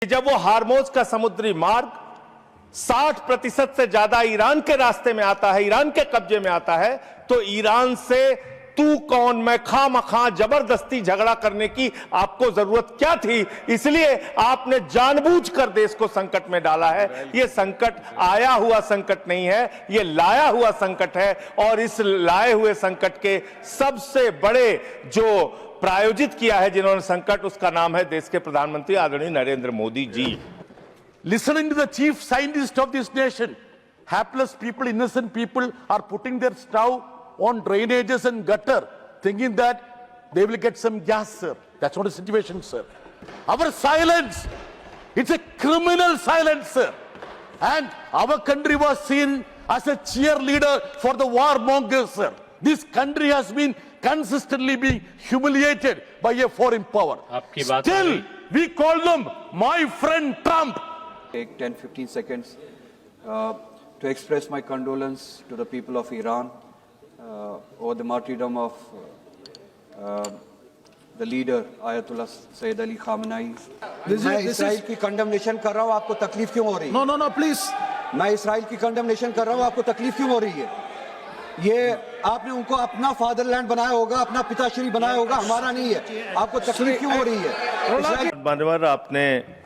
जब वो हार्मोज का समुद्री मार्ग 60% से ज्यादा ईरान के रास्ते में आता है, ईरान के कब्जे में आता है, तो ईरान से तू कौन मैं खामखा जबरदस्ती झगड़ा करने की आपको जरूरत क्या थी? इसलिए आपने जानबूझकर देश को संकट में डाला है। यह संकट आया हुआ संकट नहीं है, यह लाया हुआ संकट है। और इस लाए हुए संकट के सबसे बड़े जो प्रायोजित किया है जिन्होंने संकट, उसका नाम है देश के प्रधानमंत्री आदरणीय Narendra Modi ji. Listening to the chief scientist of this nation, hapless people, innocent people are putting their stove on drainages and gutter, thinking that they will get some gas, sir. That's not the situation, sir. Our silence, it's a criminal silence, sir. And our country was seen as a cheerleader for the warmongers, sir. This country has been consistently being humiliated by a foreign power. Still, we call them my friend Trump. Take 10-15 seconds to express my condolence to the people of Iran over the martyrdom of the leader Ayatollah Sayyid Ali Khamenei. मैं Israel की condemnation कर रहा हूँ, आपको तकलीफ क्यों हो रही है? No, please. मैं इसराइल की कंडेमनेशन कर रहा हूँ, आपको तकलीफ क्यों हो रही है? ये आपने उनको अपना फादरलैंड बनाया होगा, अपना पिताश्री बनाया होगा, हमारा नहीं है। आपको तकलीफ क्यों हो रही है? मान्यवर, आपने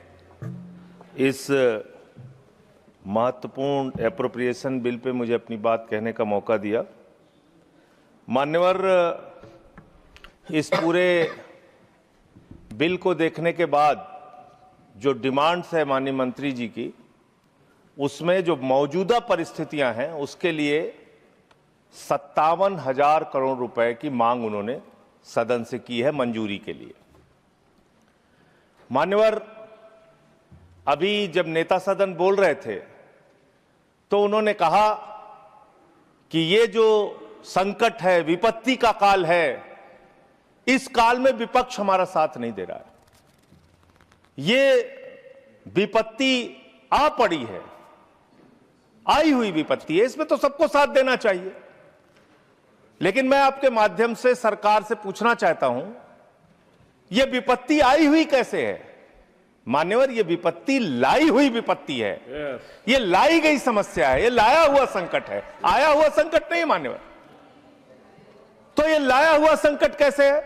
इस महत्वपूर्ण एप्रोप्रिएशन बिल पे मुझे अपनी बात कहने का मौका दिया। मान्यवर, इस पूरे बिल को देखने के बाद जो डिमांड्स है माननीय मंत्री जी की, उसमें जो मौजूदा परिस्थितियां हैं उसके लिए 57,000 करोड़ रुपए की मांग उन्होंने सदन से की है मंजूरी के लिए। मान्यवर, अभी जब नेता सदन बोल रहे थे तो उन्होंने कहा कि ये जो संकट है, विपत्ति का काल है, इस काल में विपक्ष हमारा साथ नहीं दे रहा है। ये विपत्ति आ पड़ी है, आई हुई विपत्ति है, इसमें तो सबको साथ देना चाहिए। लेकिन मैं आपके माध्यम से सरकार से पूछना चाहता हूं, यह विपत्ति आई हुई कैसे है? मान्यवर, यह विपत्ति लाई हुई विपत्ति है। यह लाई गई समस्या है, यह लाया हुआ संकट है, आया हुआ संकट नहीं मान्यवर। तो यह लाया हुआ संकट कैसे है?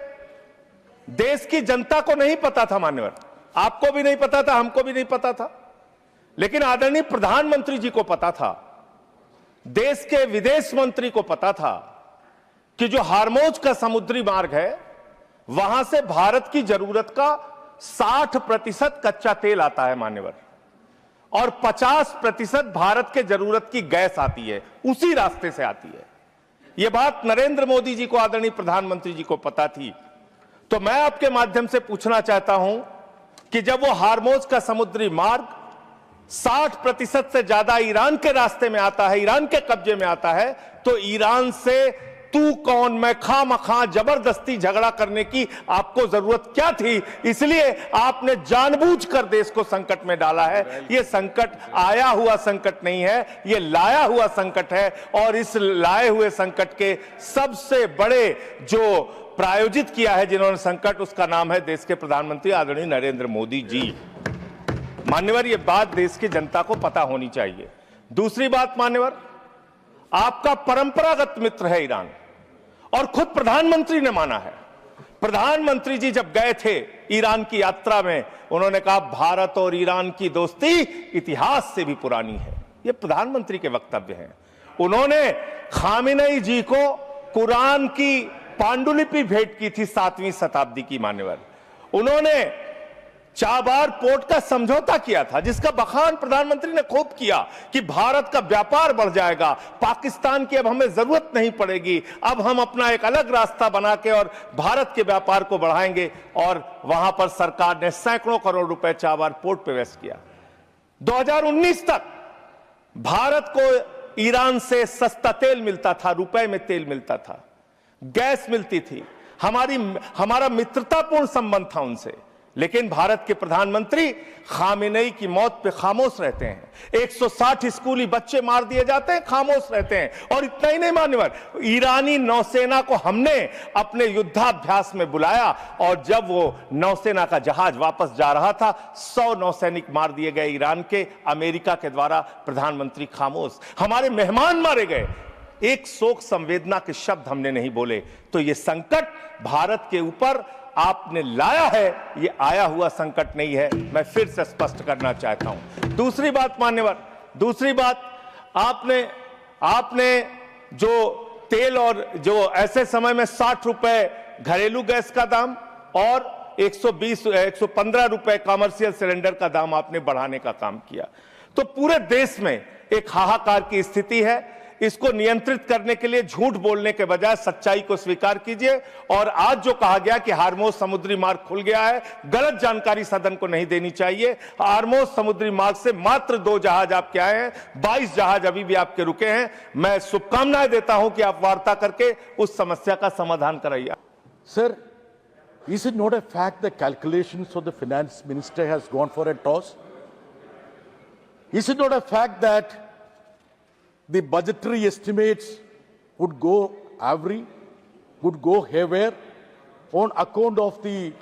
देश की जनता को नहीं पता था मान्यवर, आपको भी नहीं पता था, हमको भी नहीं पता था, लेकिन आदरणीय प्रधानमंत्री जी को पता था, देश के विदेश मंत्री को पता था कि जो हार्मोज का समुद्री मार्ग है, वहां से भारत की जरूरत का 60% कच्चा तेल आता है मान्यवर, और 50% भारत के जरूरत की गैस आती है, उसी रास्ते से आती है। यह बात नरेंद्र मोदी जी को, आदरणीय प्रधानमंत्री जी को पता थी। तो मैं आपके माध्यम से पूछना चाहता हूं कि जब वो हार्मोज का समुद्री मार्ग 60% से ज्यादा ईरान के रास्ते में आता है, ईरान के कब्जे में आता है, तो ईरान से तू कौन मैं खामखा जबरदस्ती झगड़ा करने की आपको जरूरत क्या थी? इसलिए आपने जानबूझकर देश को संकट में डाला है। यह संकट आया हुआ संकट नहीं है, यह लाया हुआ संकट है। और इस लाए हुए संकट के सबसे बड़े जो प्रायोजित किया है जिन्होंने संकट, उसका नाम है देश के प्रधानमंत्री आदरणीय नरेंद्र मोदी जी। मान्यवर, यह बात देश की जनता को पता होनी चाहिए। दूसरी बात मान्यवर, आपका परंपरागत मित्र है ईरान, और खुद प्रधानमंत्री ने माना है। प्रधानमंत्री जी जब गए थे ईरान की यात्रा में, उन्होंने कहा भारत और ईरान की दोस्ती इतिहास से भी पुरानी है। यह प्रधानमंत्री के वक्तव्य हैं। उन्होंने खामेनेई जी को कुरान की पांडुलिपि भेंट की थी 7वीं शताब्दी की मान्यवर। उन्होंने चाबार पोर्ट का समझौता किया था, जिसका बखान प्रधानमंत्री ने खूब किया कि भारत का व्यापार बढ़ जाएगा, पाकिस्तान की अब हमें जरूरत नहीं पड़ेगी, अब हम अपना एक अलग रास्ता बना के और भारत के व्यापार को बढ़ाएंगे। और वहां पर सरकार ने सैकड़ों करोड़ रुपए चाबार पोर्ट पे वेस्ट किया। 2019 तक भारत को ईरान से सस्ता तेल मिलता था, रुपए में तेल मिलता था, गैस मिलती थी, हमारा मित्रतापूर्ण संबंध था उनसे। लेकिन भारत के प्रधानमंत्री खामेनेई की मौत पे खामोश रहते हैं। 160 स्कूली बच्चे मार दिए जाते हैं, खामोश रहते हैं। और इतना ही नहीं मान्यवर, ईरानी नौसेना को हमने अपने युद्धाभ्यास में बुलाया और जब वो नौसेना का जहाज वापस जा रहा था 100 नौसैनिक मार दिए गए ईरान के, अमेरिका के द्वारा। प्रधानमंत्री खामोश, हमारे मेहमान मारे गए, एक शोक संवेदना के शब्द हमने नहीं बोले। तो ये संकट भारत के ऊपर आपने लाया है, ये आया हुआ संकट नहीं है, मैं फिर से स्पष्ट करना चाहता हूं। दूसरी बात मान्यवर, दूसरी बात, आपने जो तेल और जो ऐसे समय में 60 रुपए घरेलू गैस का दाम और 115 रुपए कमर्शियल सिलेंडर का दाम आपने बढ़ाने का काम किया, तो पूरे देश में एक हाहाकार की स्थिति है। इसको नियंत्रित करने के लिए झूठ बोलने के बजाय सच्चाई को स्वीकार कीजिए। और आज जो कहा गया कि हार्मोज समुद्री मार्ग खुल गया है, गलत जानकारी सदन को नहीं देनी चाहिए। हार्मोज समुद्री मार्ग से मात्र 2 जहाज आपके आए हैं, 22 जहाज अभी भी आपके रुके हैं। मैं शुभकामनाएं देता हूं कि आप वार्ता करके उस समस्या का समाधान कराइए। Sir, is it not a fact that calculations of the finance minister has gone for a toss? Is it not a fact that the budgetary estimates would go haywire on account of the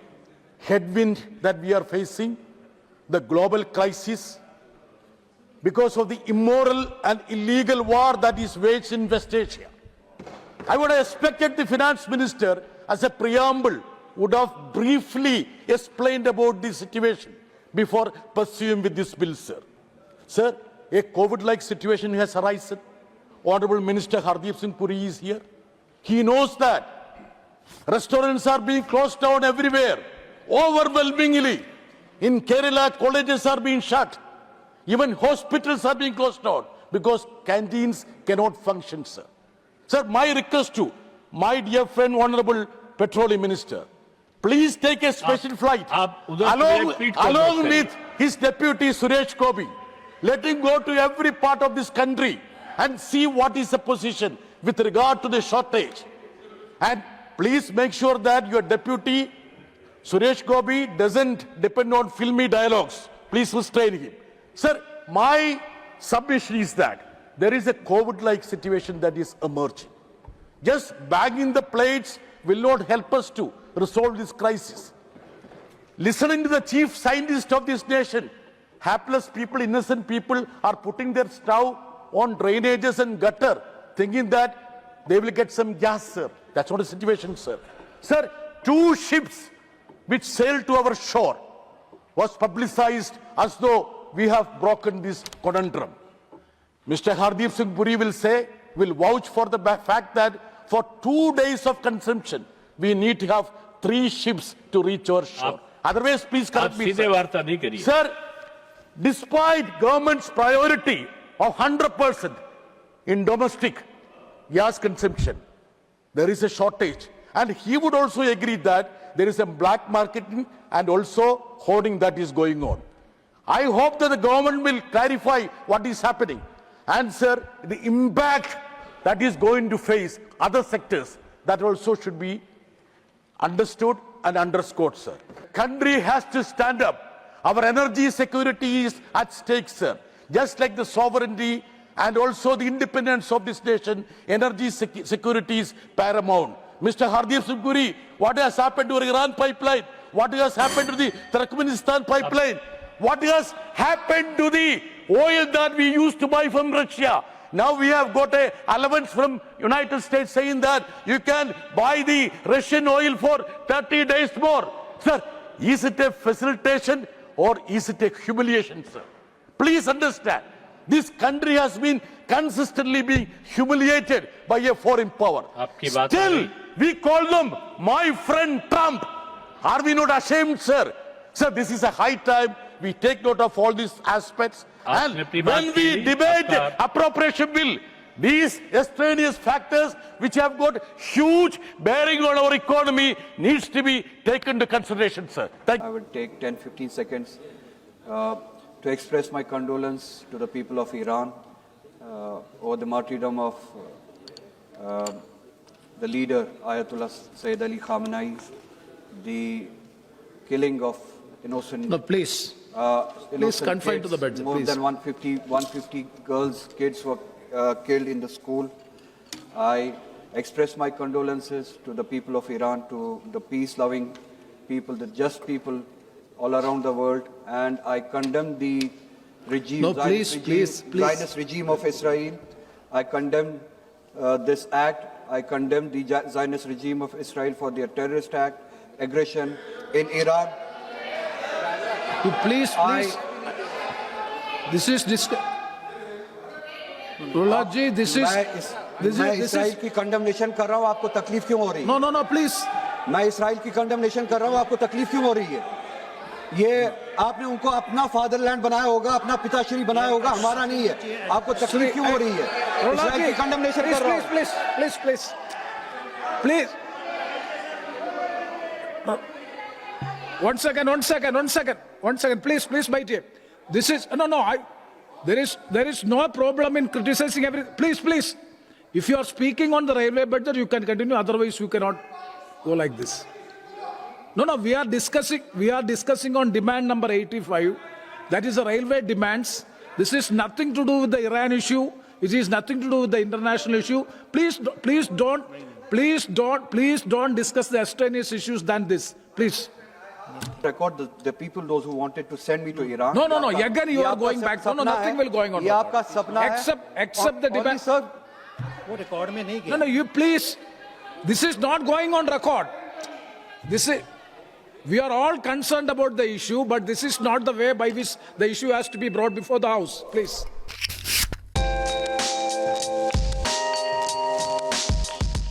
headwind that we are facing, the global crisis, because of the immoral and illegal war that is waged in West Asia? I would have expected the finance minister, as a preamble, would have briefly explained about the situation before pursuing with this bill, sir. Sir, a COVID-like situation has arisen. Honorable Minister Hardeep Singh Puri is here. He knows that restaurants are being closed down everywhere, overwhelmingly. In Kerala, colleges are being shut. Even hospitals are being closed down because canteens cannot function, sir. Sir, my request to my dear friend, Honorable Petroleum Minister, please take a special flight along with his deputy Suresh Gopi. Let him go to every part of this country and see what is the position with regard to the shortage. And please make sure that your deputy Suresh Gopi doesn't depend on filmy dialogues. Please restrain him. Sir, my submission is that there is a COVID-like situation that is emerging. Just bagging the plates will not help us to resolve this crisis. Listening to the chief scientist of this nation, hapless people, innocent people are putting their stove on drainages and gutter, thinking that they will get some gas, sir. That's not the situation, sir. Sir, 2 ships which sailed to our shore was publicized as though we have broken this conundrum. Mr. Hardeep Singh Puri will vouch for the fact that for 2 days of consumption, we need to have 3 ships to reach our shore. Otherwise, please correct me, sir. Sir, despite government's priority of 100% in domestic gas consumption, there is a shortage. And he would also agree that there is a black marketing and also hoarding that is going on. I hope that the government will clarify what is happening. And sir, the impact that is going to face other sectors, that also should be understood and underscored, sir. Country has to stand up. Our energy security is at stake, sir. Just like the sovereignty and also the independence of this nation, energy security is paramount. Mr. Hardeep Singh Puri, what has happened to the Iran pipeline? What has happened to the Turkmenistan pipeline? What has happened to the oil that we used to buy from Russia? Now we have got a allowance from United States saying that you can buy the Russian oil for 30 days more. Sir, is it a facilitation or is it a humiliation, sir? Please understand, this country has been consistently being humiliated by a foreign power. Still, we call them my friend Trump. Are we not ashamed, sir? Sir, this is a high time we take note of all these aspects. And when we debate appropriation bill, these extraneous factors which have got huge bearing on our economy needs to be taken into consideration, sir. Thank you. I will take 10-15 seconds to express my condolence to the people of Iran over the martyrdom of the leader Ayatollah Sayyid Ali Khamenei, the killing of innocent. No, please. Innocent confine to the kids. bed, More please. than 150 girls, kids were killed in the school. I express my condolences to the people of Iran, to the peace-loving people, the just people all around the world, and I condemn the regime, No, Zionist please. Zionist regime of Israel. I condemn this act. I condemn the Zionist regime of Israel for their terrorist act, aggression in Iran. You please. This is Rohit ji, this is. मैं Israel की condemnation कर रहा हूं, आपको तकलीफ क्यों हो रही है? No, please. मैं इसराइल की कंडेमनेशन कर रहा हूं, आपको तकलीफ क्यों हो रही है? ये आपने उनको अपना फादरलैंड बनाया होगा, अपना पिताश्री बनाया होगा, हमारा नहीं है। आपको तकलीफ क्यों हो रही है? इसराइल की कंडेमनेशन कर रहा हूं। Please. One second. Please, bite here. This is there is no problem in criticizing everything. Please. If you are speaking on the railway budget, you can continue. Otherwise, you cannot go like this. No. We are discussing on demand number 85. That is the railway demands. This is nothing to do with the Iran issue. It is nothing to do with the international issue. Please don't discuss the extraneous issues than this. Please. Record the people, those who wanted to send me to Iran. No. Again, you are going back. No, nothing will going on. ये आपका सपना है। Except the demand. No, you please. This is not going on record. We are all concerned about the issue, but this is not the way by which the issue has to be brought before the House. Please.